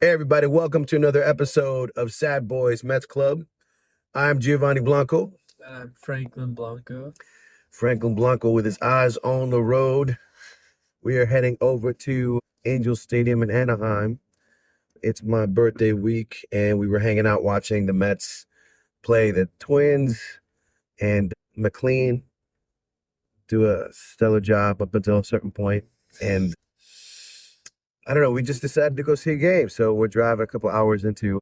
Hey everybody, welcome to another episode of Sad Boys Mets Club. I'm Giovanni Blanco. I'm Franklin Blanco. Franklin Blanco with his eyes on the road. We are heading over to Angel Stadium in Anaheim. It's my birthday week, and we were hanging out watching the Mets play the Twins, and McLean do a stellar job up until a certain point. And I don't know, we just decided to go see a game. So we're driving a couple hours into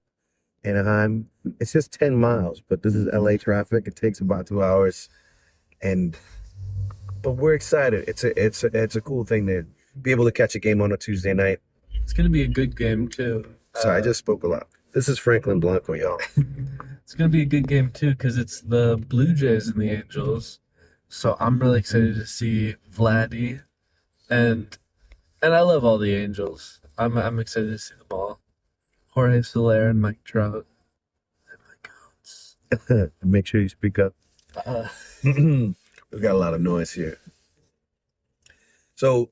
Anaheim. It's just 10 miles, but this is LA traffic. It takes about 2 hours. But we're excited. It's a cool thing to be able to catch a game on a Tuesday night. It's going to be a good game, too. Sorry, I just spoke a lot. This is Franklin Blanco, y'all. It's going to be a good game, too, because it's the Blue Jays and the Angels. So I'm really excited to see Vladdy. And I love all the Angels. I'm excited to see them all. Jorge Soler and Mike Trout. And my goats. Make sure you speak up. Uh, We've got a lot of noise here. So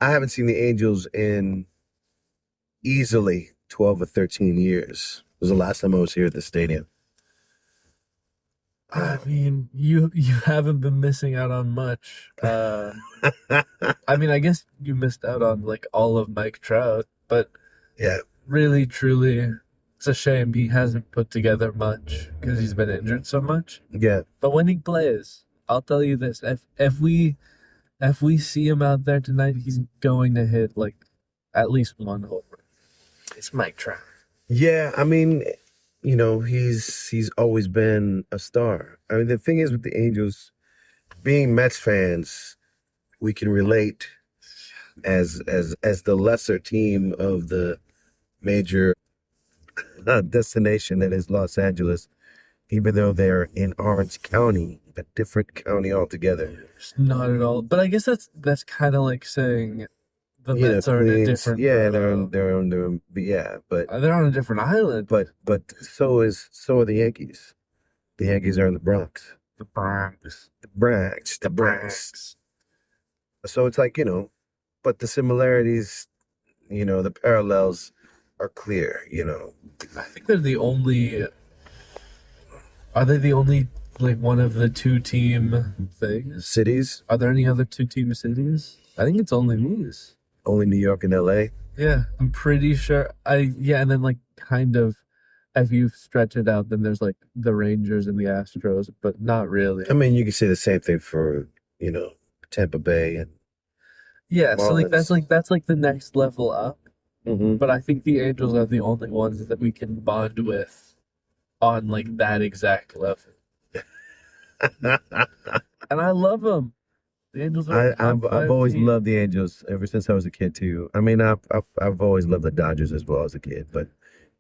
I haven't seen the Angels in easily 12 or 13 years. It was the last time I was here at the stadium. I mean, you haven't been missing out on much. I mean, I guess you missed out on like all of Mike Trout, but Yeah. really, truly, it's a shame he hasn't put together much because he's been injured so much. Yeah. But when he plays, I'll tell you this: if we see him out there tonight, he's going to hit like at least one home run. It's Mike Trout. Yeah, I mean, he's always been a star. I mean, the thing is with the Angels, being Mets fans, we can relate as the lesser team of the major destination that is Los Angeles, even though they're in Orange County, a different county altogether. It's not at all. But I guess that's kind of like saying the Mets are in a Queens, different. yeah, but They're on a different island. but so are the Yankees. The Yankees are in the Bronx. The Bronx. The Bronx. So it's like, but the similarities, the parallels are clear, I think they're the only. Are they the only like one of the two team things? Cities, Are there any other two team cities? I think it's only these. only New York and LA. Yeah, I'm pretty sure. And then like kind of, if you stretch it out, then there's like the Rangers and the Astros, but not really. I mean, you can say the same thing for, Tampa Bay and Yeah, so like Marlins. that's like the next level up. Hmm. But I think the Angels are the only ones that we can bond with on like that exact level. And I love them. The Angels are a top I've five always team. loved the Angels ever since I was a kid too. I mean, I've always loved the Dodgers as well as a kid, but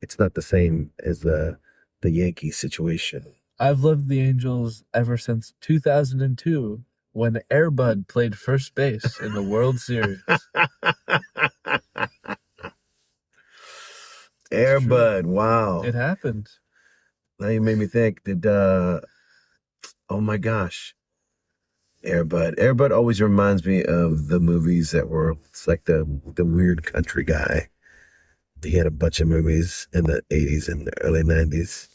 it's not the same as the Yankee situation. I've loved the Angels ever since 2002 when Airbud played first base in the World Series. Air True. Bud, wow. It happened. Now you made me think. Oh my gosh, Air Bud. Air Bud always reminds me of the movies that were. It's like the weird country guy. He had a bunch of movies in the 80s and the early 90s.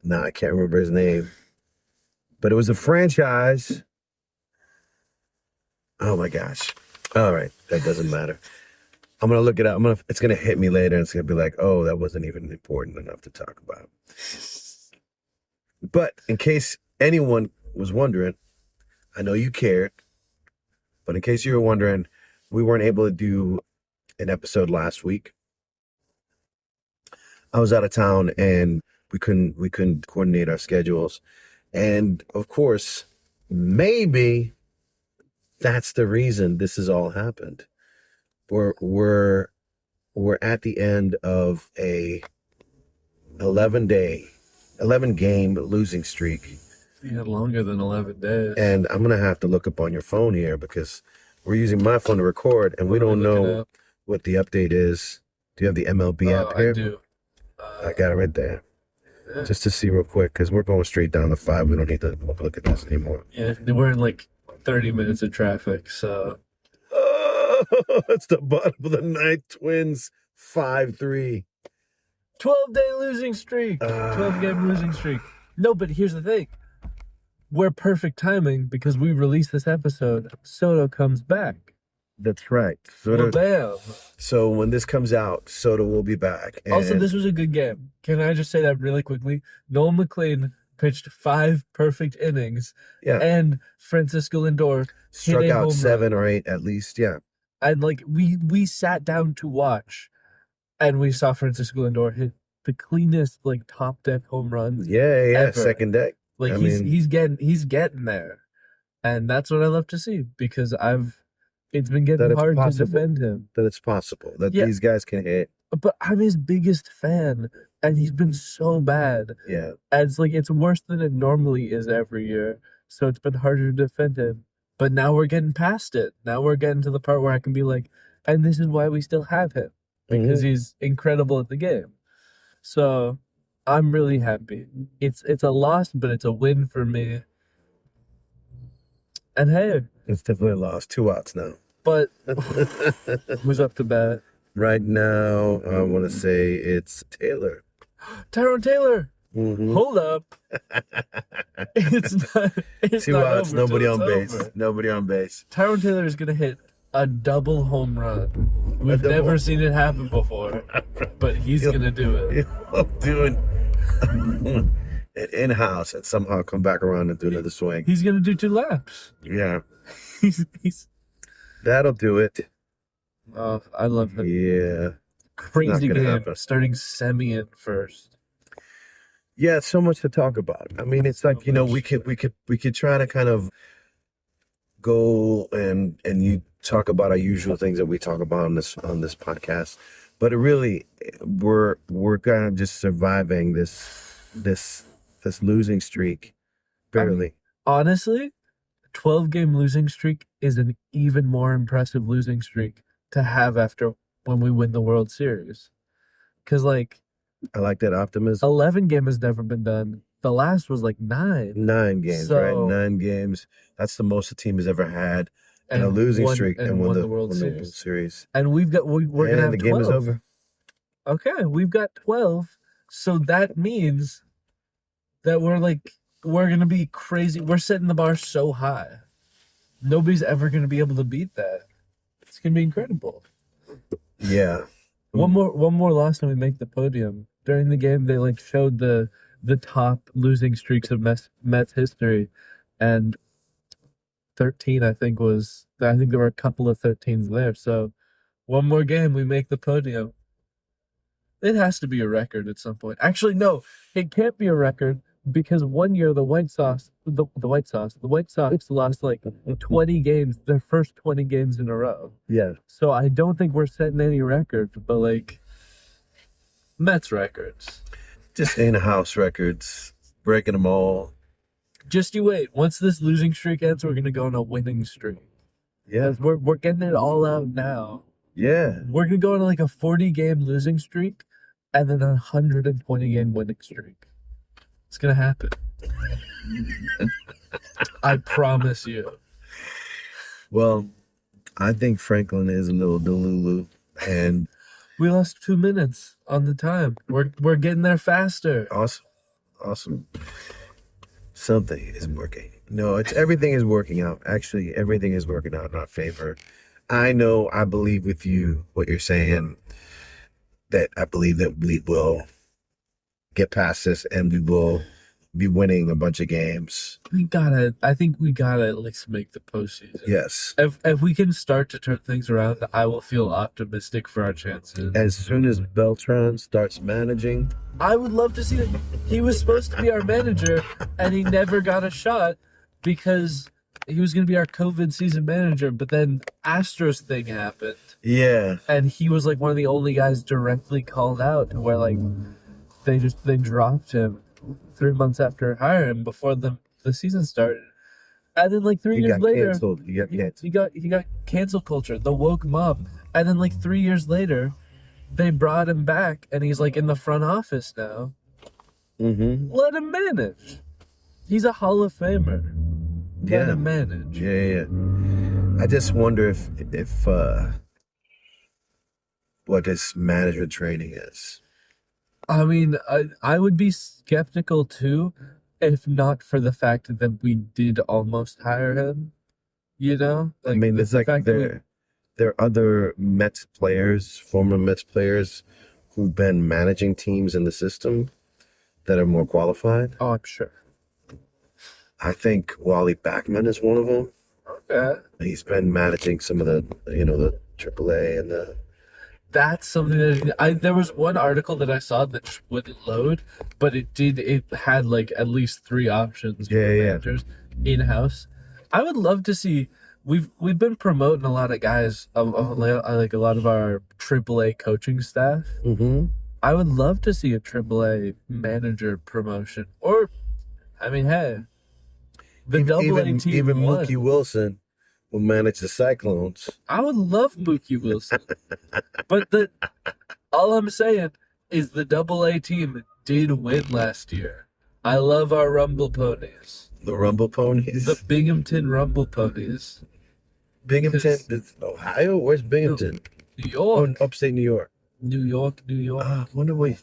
Now I can't remember his name, but it was a franchise. Oh my gosh. All right, that doesn't matter. I'm gonna look it up. It's gonna hit me later, and it's gonna be like, oh, that wasn't even important enough to talk about. But in case anyone was wondering, I know you cared, but in case you were wondering, we weren't able to do an episode last week. I was out of town, and we couldn't coordinate our schedules, and of course, maybe that's the reason this has all happened. We're at the end of a 11 game losing streak. Yeah, longer than 11 days. And I'm going to have to look up on your phone here because we're using my phone to record and we What are don't looking know up? what the update is. Do you have the MLB app I here? do. I got it right there. Just to see real quick because we're going straight down to 5. We don't need to look at this anymore. Yeah, we're in like 30 minutes of traffic, so Oh, it's the bottom of the ninth. Twins 5-3. 12-day losing streak. 12-game losing streak. No, but here's the thing. We're perfect timing because we released this episode. Soto comes back. That's right. Well, bam. So when this comes out, Soto will be back. And Also, this was a good game. Can I just say that really quickly? Noel McLean pitched 5 perfect innings. Yeah. And Francisco Lindor struck hit a out home 7 run. or 8 at least. Yeah. And like we sat down to watch, and we saw Francisco Lindor hit the cleanest like top deck home run. Yeah. ever. Second deck. Like he's getting there, and that's what I love to see because it's been getting hard to defend him. That it's possible that these guys can hit. But I'm his biggest fan, and he's been so bad. Yeah. And it's worse than it normally is every year, so it's been harder to defend him. But now we're getting past it. Now we're getting to the part where I can be like, and this is why we still have him, because he's incredible at the game. So I'm really happy. It's a loss, but it's a win for me. And hey, it's definitely a loss. 2 outs now. But who's up to bat? Right now, I want to say it's Taylor. Tyrone Taylor. Mm-hmm. Hold up. It's 2 not outs, over nobody till on it's base. over. Nobody on base. Tyrone Taylor is going to hit a double home run. We've never seen it happen before, but he's going to do it. He'll do it in-house and somehow come back around and do another swing. He's going to do 2 laps. Yeah. He's That'll do it. Oh, I love him. Yeah. Crazy game. Happen. Starting Semien first. Yeah, it's so much to talk about. I mean, it's like, we could try to kind of go and you talk about our usual things that we talk about on this podcast. But it really we're kind of just surviving this losing streak. Barely. Honestly, 12-game losing streak is an even more impressive losing streak to have after when we win the World Series. Because, I like that optimism. 11 game has never been done. The last was 9. 9 games, right? 9 games. That's the most a team has ever had in a losing streak and won the World Series. And we're going to have 12. The game is over. Okay, we've got 12. So that means that we're going to be crazy. We're setting the bar so high. Nobody's ever going to be able to beat that. It's going to be incredible. Yeah. One more loss and we make the podium. During the game, they showed the top losing streaks of Mets history, and 13 I think there were a couple of 13s there. So one more game, we make the podium. It has to be a record at some point. Actually, no, it can't be a record because one year the White Sox lost 20 games, their first 20 games in a row. Yeah. So I don't think we're setting any records, but Mets records. Just in-house records, breaking them all. Just you wait. Once this losing streak ends, we're gonna go on a winning streak. Yeah. We're getting it all out now. Yeah. We're gonna go on a 40-game losing streak and then a 120-game winning streak. It's gonna happen. I promise you. Well, I think Franklin is a little delulu, and we lost 2 minutes on the time. We're getting there faster. Awesome. Something is working. No, everything is working out. Actually, everything is working out in our favor. I believe with you what you're saying, that I believe that we will get past this and we will be winning a bunch of games. I think we gotta at least make the postseason. Yes. If we can start to turn things around, I will feel optimistic for our chances. As soon as Beltran starts managing, I would love to see that. He was supposed to be our manager and he never got a shot because he was going to be our COVID season manager, but then Astros thing happened. Yeah. And he was one of the only guys directly called out to where they dropped him 3 months after hiring him before the season started. And then 3 years later, he got cancel culture, the woke mob. And then 3 years later, they brought him back and he's in the front office now. Mm-hmm. Let him manage. He's a Hall of Famer. Let him manage. Yeah. I just wonder if what his management training is. I mean, I would be skeptical too, if not for the fact that we did almost hire him. You know, I mean, it's the like fact that we, there are other Mets players, former Mets players, who've been managing teams in the system that are more qualified. oh, I'm sure. I think Wally Backman is one of them. Yeah. He's been managing some of the, the AAA and the. That's something that there was one article that I saw that wouldn't load, but it had like at least 3 options for managers in house. I would love to see. We've been promoting a lot of guys, like a lot of our AAA coaching staff. Mm-hmm. I would love to see a AAA manager promotion, or I mean, hey, the Double A team even won. Mookie Wilson will manage the Cyclones. I would love Mookie Wilson, but all I'm saying is the Double A team did win last year. I love our Rumble Ponies. The Rumble Ponies. The Binghamton Rumble Ponies. Binghamton, Ohio. Where's Binghamton? New York. Oh, upstate New York. New York. Wonder what.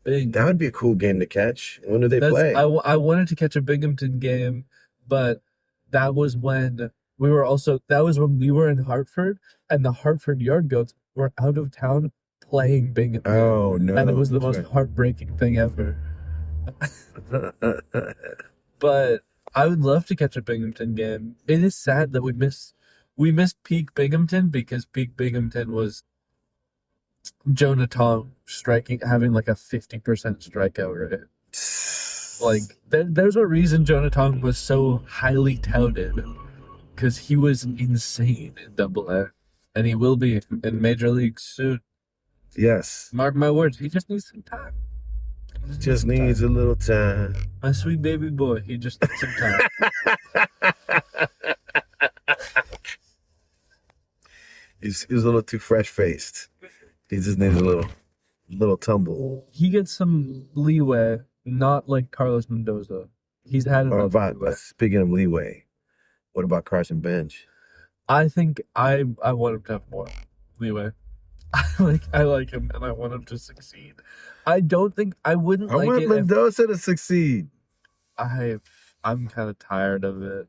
Bing. That would be a cool game to catch. When do they play? I wanted to catch a Binghamton game, but that was when we were in Hartford, and the Hartford Yard Goats were out of town playing Binghamton. Oh no! And it was the most heartbreaking thing ever. But I would love to catch a Binghamton game. It is sad that we missed peak Binghamton, because peak Binghamton was Jonah Tong having like a 50% strikeout rate. Like there's a reason Jonah Tong was so highly touted, because he was insane in Double A, and he will be in Major League soon. Yes. Mark my words, he just needs some time. Just needs a little time. My sweet baby boy, he just needs some time. He's a little too fresh faced. He just needs a little tumble. He gets some leeway, not like Carlos Mendoza. He's had enough leeway. Speaking of leeway, what about Carson Bench? I think I want him to have more leeway. I like him, and I want him to succeed. I wouldn't like want it Mendoza to succeed. I'm kind of tired of it.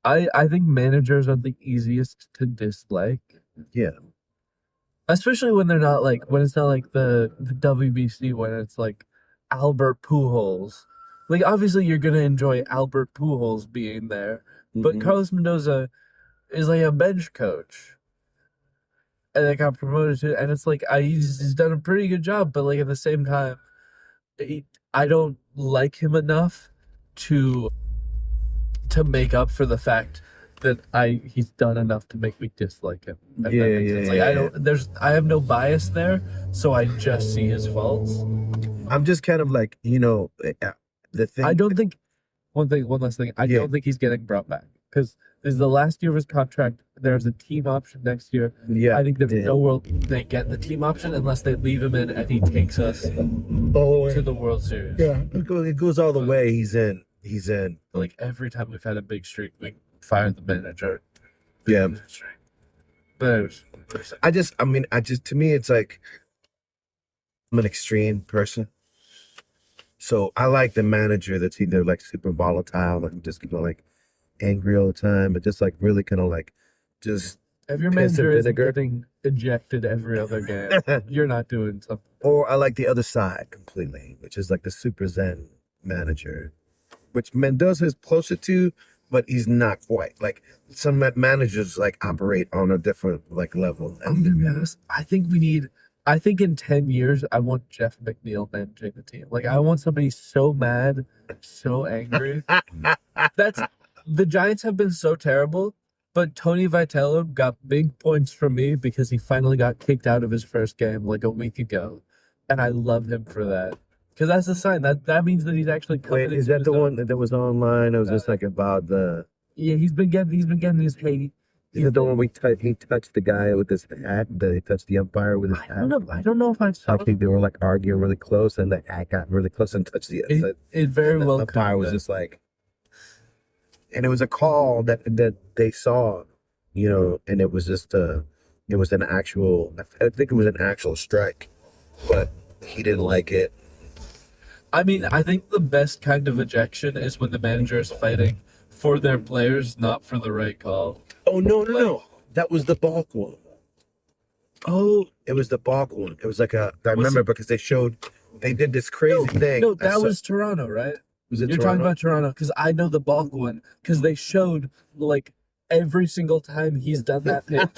I think managers are the easiest to dislike. Yeah. Especially when it's not like the WBC, when it's like Albert Pujols. Like, obviously you're gonna enjoy Albert Pujols being there, but Carlos Mendoza is like a bench coach. And I got promoted to, and it's like he's done a pretty good job, but like at the same time, I don't like him enough to make up for the fact that he's done enough to make me dislike him. I have no bias there, so I just see his faults. I'm just kind of like, the thing. I don't think one last thing. I don't think he's getting brought back, because this is the last year of his contract. There's a team option next year. Yeah, I think there's no world they get the team option unless they leave him in and he takes us to the World Series. Yeah, it goes all the way. He's in. Like, every time we've had a big streak, we fire the manager. Yeah. But to me, it's like, I'm an extreme person. So I like the manager that's either like super volatile and just like angry all the time, but just like really kind of like just. If your manager is getting ejected every other game, you're not doing something. Or I like the other side completely, which is like the super zen manager, which Mendoza is closer to, but he's not quite. Like, some managers like operate on a different like level. I'm gonna be honest. I think in 10 years, I want Jeff McNeil managing the team. Like, I want somebody so mad, so angry. The Giants have been so terrible, but Tony Vitello got big points from me because he finally got kicked out of his first game like a week ago, and I love him for that. Because that's a sign that means that he's actually coming. Wait, is that the one that was online? It was just like about the. Yeah, he's been getting his hate. Is that the one he touched the guy with his hat? He touched the umpire with his hat? I don't know if I saw. I think they were like arguing really close, and the hat got really close and touched the. It very well. The umpire was just like. And it was a call that they saw, and it was just it was an actual, I think it was an actual strike, but he didn't like it. I mean, I think the best kind of ejection is when the manager is fighting for their players, not for the right call. Oh, no, no, Like, no. That was the balk one. oh, It was the balk one. It was like I Was remember it? because they did this crazy thing. No, that was Toronto, right? Was it You're talking about Toronto because I know the bulk one because they showed like every single time he's done that pitch.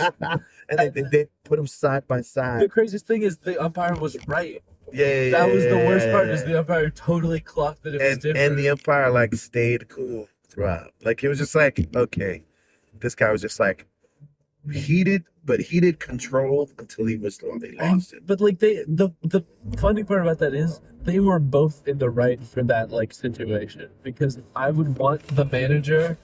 And they put them side by The side. craziest thing is the umpire was right. Yeah, That was the worst part is yeah. the umpire totally clocked that it was different. And the umpire like stayed cool throughout. Like he was just like, okay. This guy was just like heated, but heated control until he lost it. But like the funny part about that is they were both in the right for that like situation because I would want the manager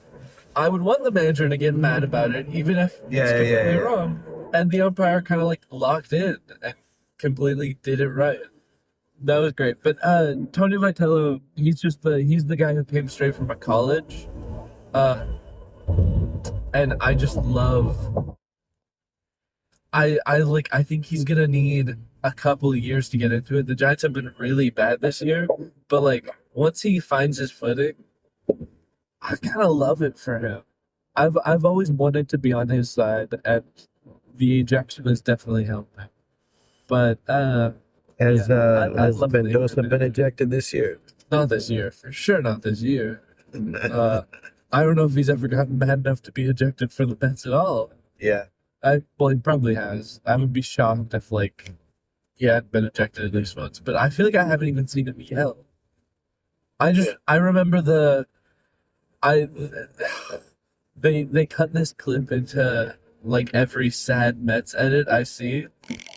to get mad about it even if Yeah, it's completely yeah. wrong, and the umpire kind of like locked in and completely did it right. That was great. But Tony Vitello, he's the guy who came straight from a college, uh, and I just love. I think he's gonna need a couple of years to get into it. The Giants have been really bad this year, but like once he finds his footing, I kind of love it for him. I've always wanted to be on his side, and the ejection has definitely helped him. But Has I has love the Mendoza been ejected this year? not this year, for sure not this year. I don't know if he's ever gotten mad enough to be ejected for the Mets at all. Yeah. Well, he probably has. I would be shocked if like he hadn't been ejected at least once. But I feel like I haven't even seen him yell. I remember I they cut this clip into like every sad Mets edit I see.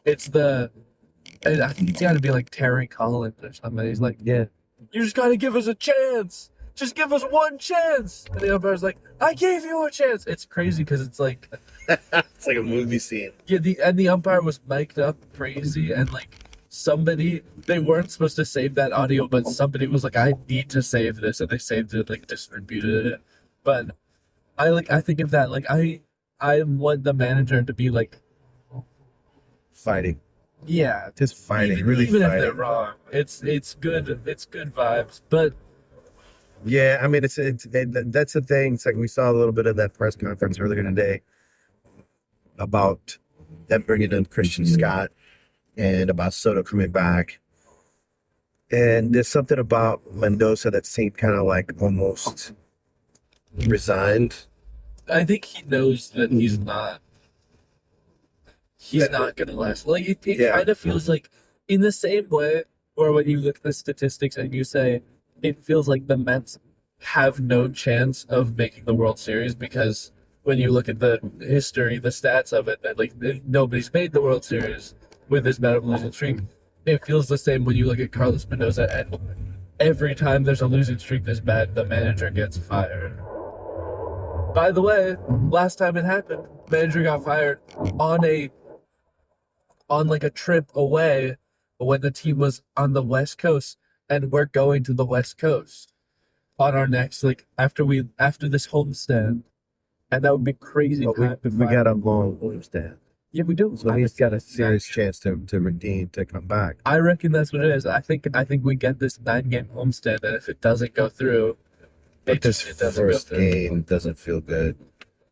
It's and I think it's got to be like Terry Collins or something. He's like, Yeah. "You just got to give us a chance. Just give us one chance." And the umpire's like, "I gave you a chance." It's crazy because it's like, It's like a movie scene. yeah, the umpire was mic'd up crazy, and like they weren't supposed to save that audio, but somebody was like, "I need to save this," and they saved it, like distributed it. But I think of that like I want the manager to be like, Fighting. yeah, Just fighting. even, Really even if fighting. they're wrong, it's good vibes. But Yeah, I mean, that's the thing. It's like we saw a little bit of that press conference earlier today about them bringing in Christian Scott and about Soto coming back. And there's something about Mendoza that seemed kind of like almost resigned. I think he knows that he's not gonna last. Like it Yeah. kind of feels like in the same way where when you look at the statistics and you say it feels like the Mets have no chance of making the World Series because when you look at the history, the stats of it, that like nobody's made the World Series with this bad of a losing streak. It feels the same when you look at Carlos Mendoza, and every time there's a losing streak this bad, the manager gets fired. By the way, last time it happened, manager got fired on like a trip away when the team was on the West Coast, and we're going to the West Coast on our next like after this homestand, and that would be crazy. But we got a long homestand. Yeah, we do. So he's got a serious chance to redeem, to come back. I reckon that's what it is. I think we get this 9-game homestand, and if it doesn't go through, But this it doesn't go first through. game doesn't feel good.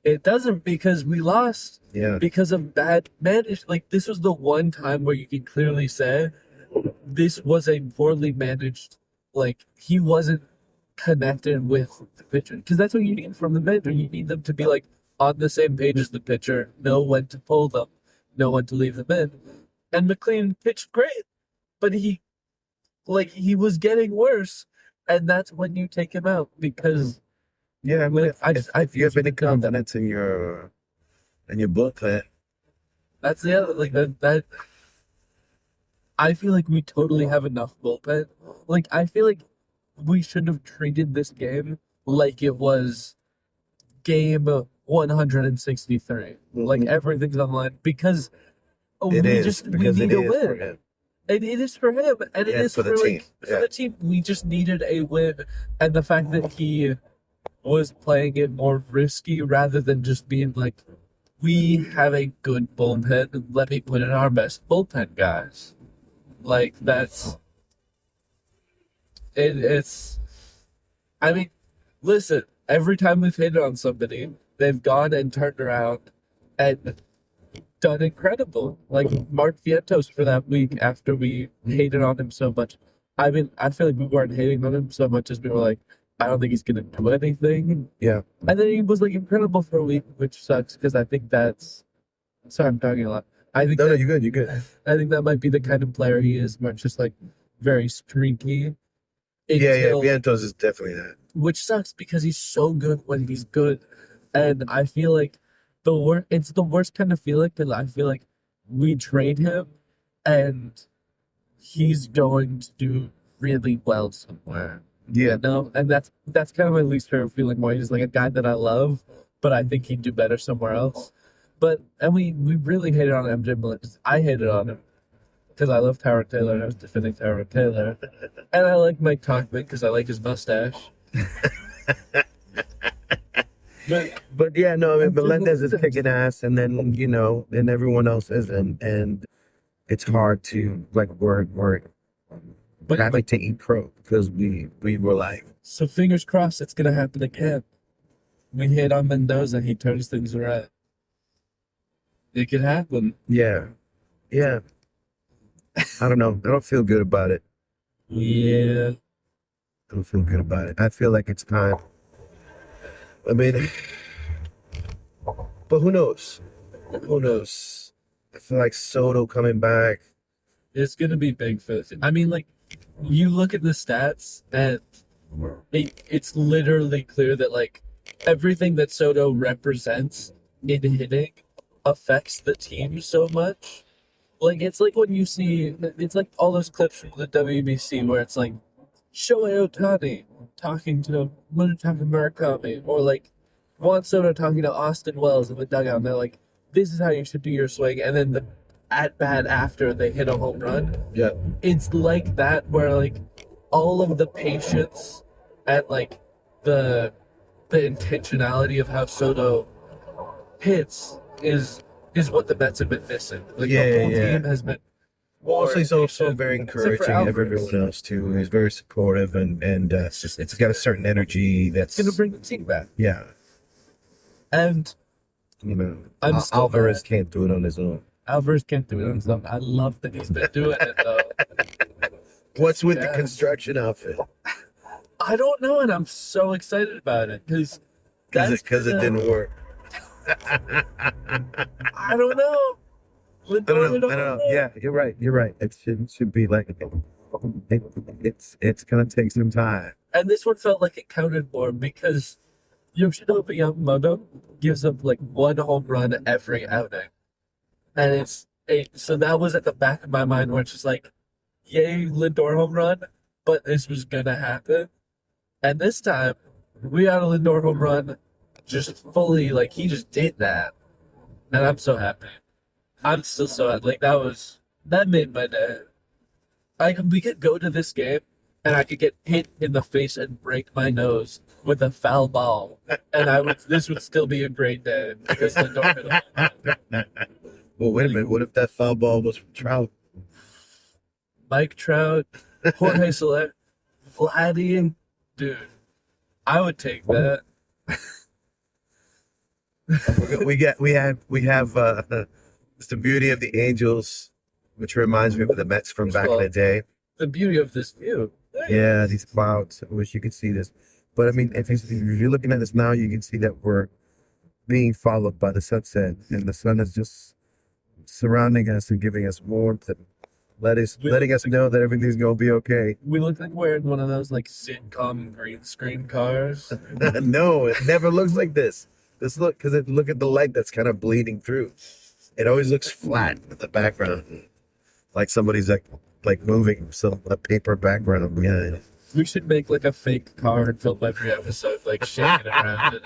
It doesn't because we lost Yeah. because of bad managed. Like this was the one time where you can clearly say this was a poorly managed. Like he wasn't connected with the pitcher because that's what you need from the manager. You need them to be like on the same page as the pitcher, know when to pull them, know when to leave them in. And McLean pitched great, but he was getting worse, and that's when you take him out because Yeah, I mean, if you have any should know that. confidence in your booklet, That's the other like that. I feel like we totally have enough bullpen. Like I feel like we should have treated this game like it was game 163. Like everything's on the line because we need a for win. him. And it is for him, and it Yeah, is for the for team. for Yeah. the team. We just needed a win, and the fact that he was playing it more risky rather than just being like we have a good bullpen. Let me put in our best bullpen guys. Like that's it's. I mean, listen. Every time we've hit on somebody, they've gone and turned around and done incredible. Like Mark Vientos for that week after we hated on him so much. I mean, I feel like we weren't hating on him so much as we were like, I don't think he's gonna do anything. Yeah. And then he was like incredible for a week, which sucks because I think that's. Sorry, I'm talking a lot. I think No, that, you're good. You're good. I think that might be the kind of player he is, much just like very streaky. Yeah, yeah. Until, Vientos is definitely that. which sucks because he's so good when he's good, and I feel like it's the worst kind of feeling because I feel like we trade him, and he's going to do really well somewhere. Yeah. You know, and that's kind of my least favorite feeling. Where he's like a guy that I love, but I think he'd do better somewhere else. But and we really hated on MJ Miller. I hated on him because I love Tyrod Taylor and I was defending Tyrod Taylor, and I like Mike Tomlin because I like his mustache. But yeah, no, I mean, Melendez is kicking ass, and then and everyone else isn't, and it's hard to like we're But having to eat crow because we were like, so fingers crossed it's gonna happen again. We hit on Mendoza, he turns things around. It could happen. yeah, yeah. I don't know. I don't feel good about it. Yeah. I don't feel good about it. I feel like it's time. I mean, but who knows? Who knows? I feel like Soto coming back. It's gonna be big for the I mean, like, you look at the stats and it's literally clear that like everything that Soto represents in hitting affects the team so much. Like it's like when you see it's like all those clips from the WBC where it's like Shohei Ohtani talking to Munetaka Murakami or like Juan Soto talking to Austin Wells in the dugout and they're like, this is how you should do your swing, and then the at bat after they hit a home run. Yeah. It's like that where like all of the patience and like the intentionality of how Soto hits is what the Mets have been missing. Like Yeah, the whole yeah. team has been Also, he's also patient, very except for encouraging of Alvarez. everyone else too. He's very supportive and it's got a certain energy that's It's gonna bring the team back. yeah. And I'm still Alvarez mad. can't do it on his own. Alvarez can't do it on his own. I love that he's been doing it though. What's with the Yeah. construction outfit? I don't know, and I'm so excited about it because Because it didn't work. I don't know. I don't know. Yeah, you're right. You're right. It should be like it's gonna take some time. And this one felt like it counted more because Yoshinobu Yamamoto gives up like one home run every outing. And so that was at the back of my mind where it's just like, yay, Lindor home run, but this was gonna happen. And this time, we got a Lindor home run just fully, like, he just did that. And I'm so happy. I'm still so happy. Like, that made my day. We could go to this game, and I could get hit in the face and break my nose with a foul ball. And this would still be a great day because Lindor hit a home run. Well, wait a minute. What if that foul ball was from Trout? Mike Trout, Jorge Soler, Vladdy, dude, I would take that. We have it's the beauty of the Angels, which reminds me of the Mets from back in the day. The beauty of this view. Yeah, these clouds. I wish you could see this. But I mean, if you're looking at this now, you can see that we're being followed by the sunset, and the sun is just surrounding us and giving us warmth and letting us know that everything's gonna be okay. We look like we're in one of those like sitcom green screen cars. No, it never looks like this. Look at the light that's kind of bleeding through. It always looks flat in the background, like somebody's like moving a paper background behind. We should make like a fake car and film every episode, like shaking it around.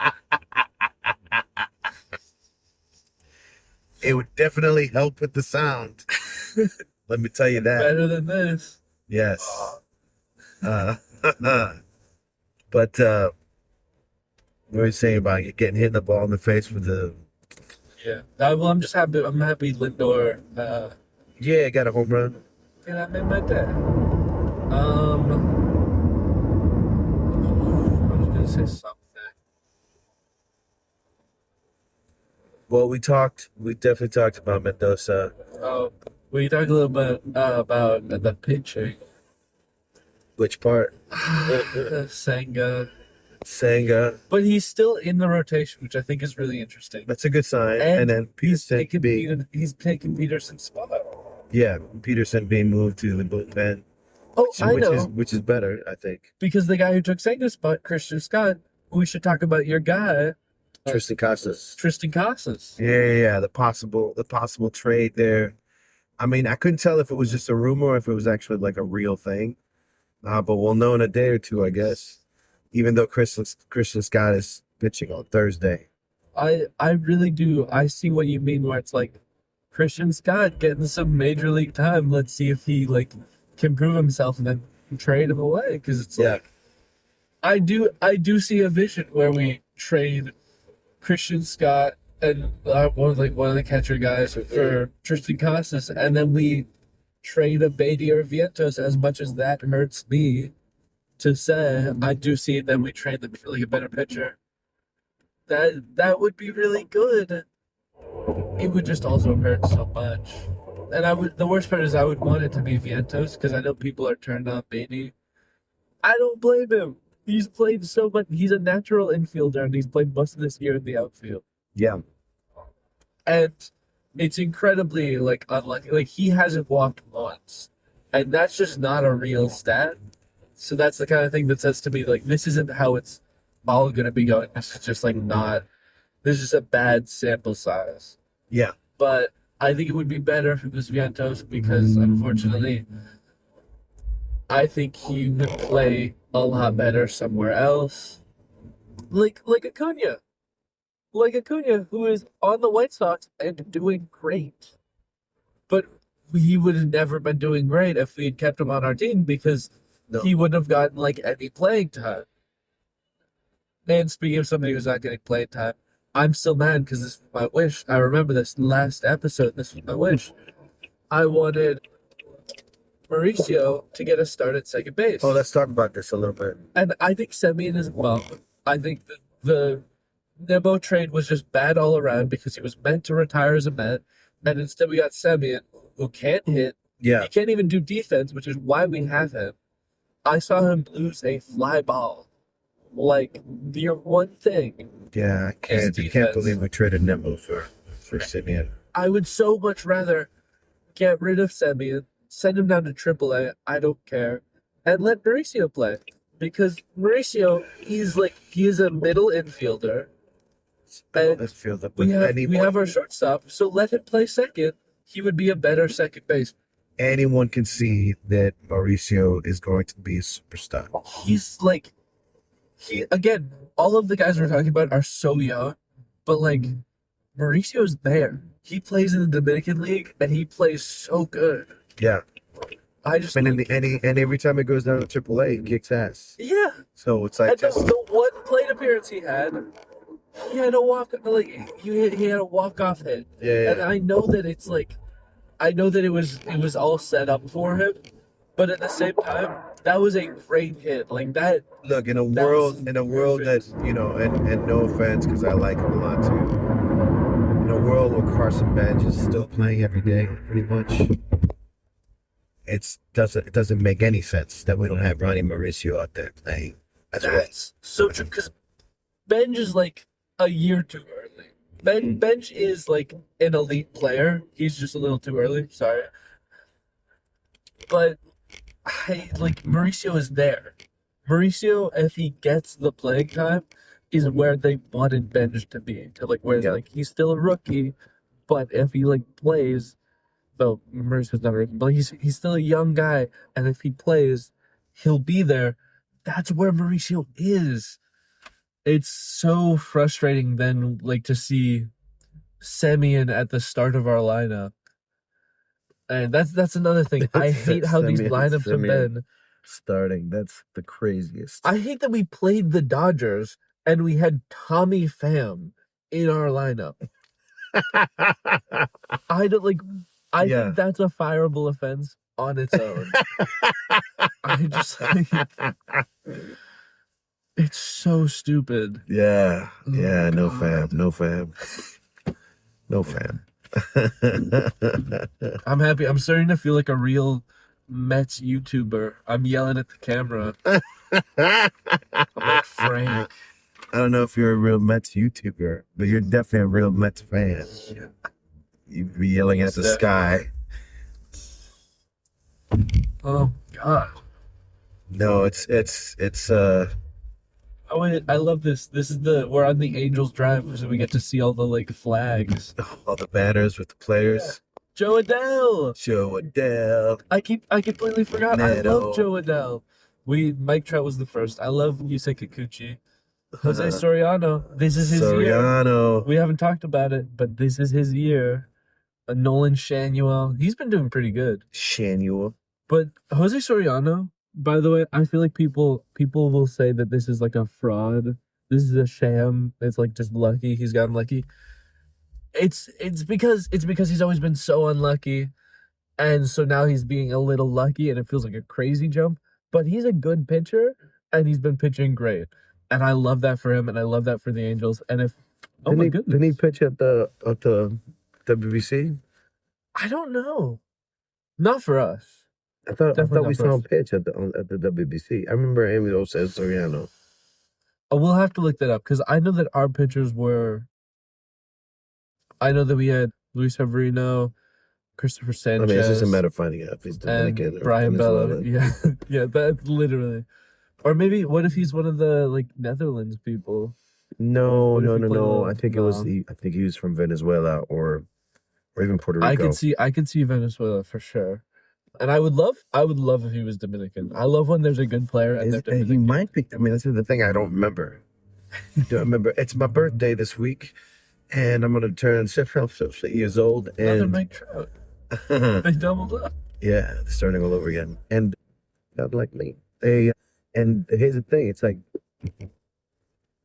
It would definitely help with the sound. Let me tell you that. Better than this. Yes. But what were you saying about you getting hit in the ball in the face with the Yeah. Well, I'm just happy. I'm happy Lindor. Yeah, got a home run. And that made my day. Um, I was gonna say something. Well, we definitely talked about Mendoza. Oh, we talked a little bit about the pitching. Which part? Senga, Sanga. but he's still in the rotation, which I think is really interesting. That's a good sign. And And then Peterson being, he's taking Peterson's spot. yeah, Peterson being moved to the bullpen, Oh, I know. which is better, I think. Because the guy who took Senga's spot, Christian Scott, we should talk about your guy, Tristan Casas. Tristan Casas. Yeah. The possible trade there. I mean, I couldn't tell if it was just a rumor or if it was actually like a real thing. But we'll know in a day or two, I guess. Even though Christian Scott is pitching on Thursday. I really do. I see what you mean where it's like Christian Scott getting some major league time. Let's see if he like can prove himself and then trade him away. Because it's Yeah. like I do see a vision where we trade Christian Scott and one of the catcher guys for Tristan Casas, and then we trade a Beatty or Vientos. As much as that hurts me to say, I do see that we trade them for like a better pitcher. That would be really good. It would just also hurt so much. And the worst part is I would want it to be Vientos because I know people are turned on Beatty. I don't blame him. He's played so much. He's a natural infielder and he's played most of this year in the outfield. Yeah. And it's incredibly like unlucky. Like he hasn't walked once. And that's just not a real stat. So that's the kind of thing that says to me, like, this isn't how it's all gonna be going. This is just like not this is a bad sample size. Yeah. But I think it would be better if it was Vientos because unfortunately I think he would play a lot better somewhere else. Like Acuna. Like Acuna, who is on the White Sox and doing great. But he would have never been doing great if we had kept him on our team because No. he wouldn't have gotten like any playing time. And speaking of somebody who's not getting playing time, I'm still mad because this was my wish. I remember this last episode. This was my wish. I wanted Mauricio to get a start at second base. Oh, let's talk about this a little bit. And I think Semien is well. I think the Nebo trade was just bad all around because he was meant to retire as a Met, and instead we got Semien, who can't hit. Yeah. He can't even do defense, which is why we have him. I saw him lose a fly ball. Like the one thing. Yeah, I can't defense. believe we traded Nemo for Simeon. I would so much rather get rid of Semien, send him down to AAA. I don't care, and let Mauricio play because Mauricio, he is a middle infielder. And Let's feel that. we have our shortstop, so let him play second. He would be a better second base. Anyone can see that Mauricio is going to be a superstar. He's like, again, all of the guys we're talking about are so young, but like Mauricio's there. He plays in the Dominican League and he plays so good. Yeah, I just and like, and every time it goes down to AAA, he kicks ass. yeah. So it's like And just the one plate appearance he had a walk like he had a walk-off hit. yeah. And I know that it's like I know that it was all set up for him, but at the same time, that was a great hit. Like that. Look, in a That world was that, you know, and no offense because I like him a lot too. In a world where Carson Bench is still playing every day, pretty much, it doesn't make any sense that we don't have Ronnie Mauricio out there playing as well. That's so true because Benj is like a year too early. Benj is like an elite player. He's just a little too early. Sorry, but like Mauricio is there. Mauricio, if he gets the playing time, is where they wanted Benj to be. To like where Yeah. like he's still a rookie, but if he like plays, though Mauricio's not a rookie, but he's still a young guy, and if he plays, he'll be there. That's where Mauricio is. It's so frustrating then, like to see Semien at the start of our lineup, and that's another thing. I hate how these lineups have been. Starting, that's the craziest. I hate that we played the Dodgers and we had Tommy Pham in our lineup. I don't like. I Yeah. think that's a fireable offense on its own. I just think it's so stupid. Yeah. Oh, Yeah. No God. fam. No fam. No fam. I'm happy. I'm starting to feel like a real Mets YouTuber. I'm yelling at the camera. I'm like, Frank. I don't know if you're a real Mets YouTuber, but you're definitely a real Mets fan. You'd be yelling at the sky. Oh God. No, it's Oh wait, I love this. This is we're on the Angels Drive, so we get to see all the like flags. all the banners with the players. Joe Adele. Joe Adele. I completely forgot. I love Joe Adele. Mike Trout was the first. I love Yusei Kikuchi. Jose Soriano. This is his year. Soriano. We haven't talked about it, but this is his year. Nolan Shanuel. He's been doing pretty good. Shanuel. But Jose Soriano, by the way, I feel like people will say that this is like a fraud. This is a sham. It's like just lucky. He's gotten lucky. It's because he's always been so unlucky, and so now he's being a little lucky, and it feels like a crazy jump. But he's a good pitcher, and he's been pitching great, and I love that for him, and I love that for the Angels. And if didn't he pitch at the WBC? I don't know, not for us. I thought we saw him us. pitch at the WBC. I remember him with Jose Soriano. Oh, we'll have to look that up because I know that our pitchers were. I know that we had Luis Severino, Christopher Sanchez. I mean, it's just a matter of finding out if he's Dominican and or Brian Bella. Venezuelan. Yeah, that's literally. Or maybe what if he's one of the like Netherlands people? No. I I think he was from Venezuela or even Puerto Rico. I could see Venezuela for sure. And I would love if he was Dominican. I love when there's a good player and they're Dominican. He might be. I mean, that's the thing. I don't remember. It's my birthday this week, and I'm gonna turn 7 years old. And another Mike Trout. They doubled up. Yeah, they're starting all over again. And not like me. And here's the thing. It's like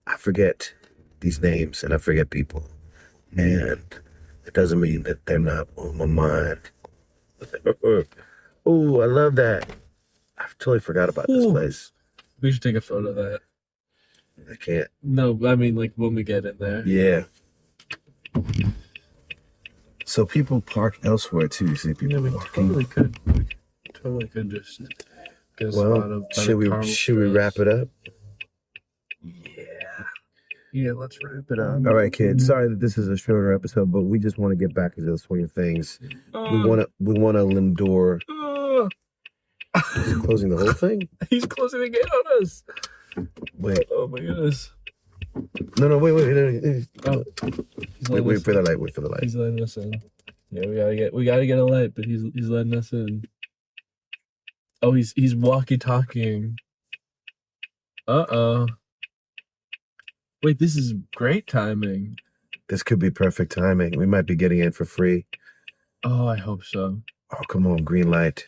I forget these names and I forget people, and it doesn't mean that they're not on my mind. Oh, I love that. I totally forgot about this place. We should take a photo of that. I can't. No, I mean like when we get in there. Yeah. So people park elsewhere too. You see people walking. We totally could just get a spot of should we wrap it up? Yeah, let's wrap it up. All right, kids. Sorry that this is a shorter episode, but we just want to get back into the swing of things. We want a Lindor. Is he closing the whole thing? He's closing the gate on us. Wait. Oh my goodness. No, wait. Oh, Wait for the light. Wait for the light. He's letting us in. Yeah, we gotta get a light, but he's letting us in. Oh, he's walkie-talkieing. Uh-oh. Wait, this is great timing. This could be perfect timing. We might be getting in for free. Oh, I hope so. Oh, come on, green light.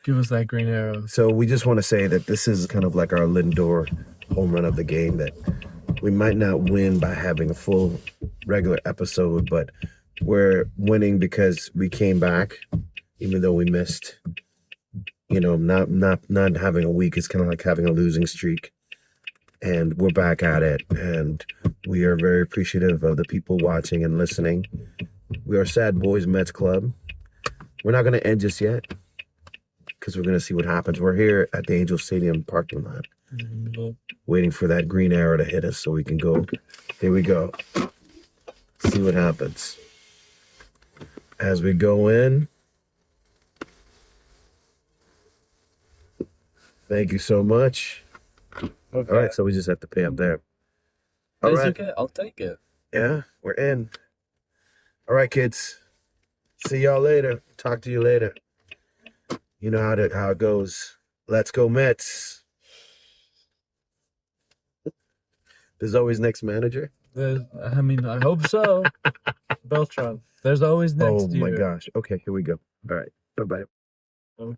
Give us that green arrow. So we just want to say that this is kind of like our Lindor home run of the game, that we might not win by having a full regular episode, but we're winning because we came back, even though we missed. You know, not having a week is kind of like having a losing streak. And we're back at it, and we are very appreciative of the people watching and listening. We are Sad Boys Mets Club. We're not going to end just yet, because we're going to see what happens. We're here at the Angel Stadium parking lot, waiting for that green arrow to hit us so we can go. Here we go. See what happens. As we go in. Thank you so much. Okay. All right, so we just have to pay up there. All right. Okay, I'll take it. Yeah, we're in. All right, kids. See y'all later. Talk to you later. You know how it goes. Let's go Mets. There's always next manager. I mean, I hope so. Beltran. There's always next year. Oh my gosh. Okay, here we go. All right. Bye-bye.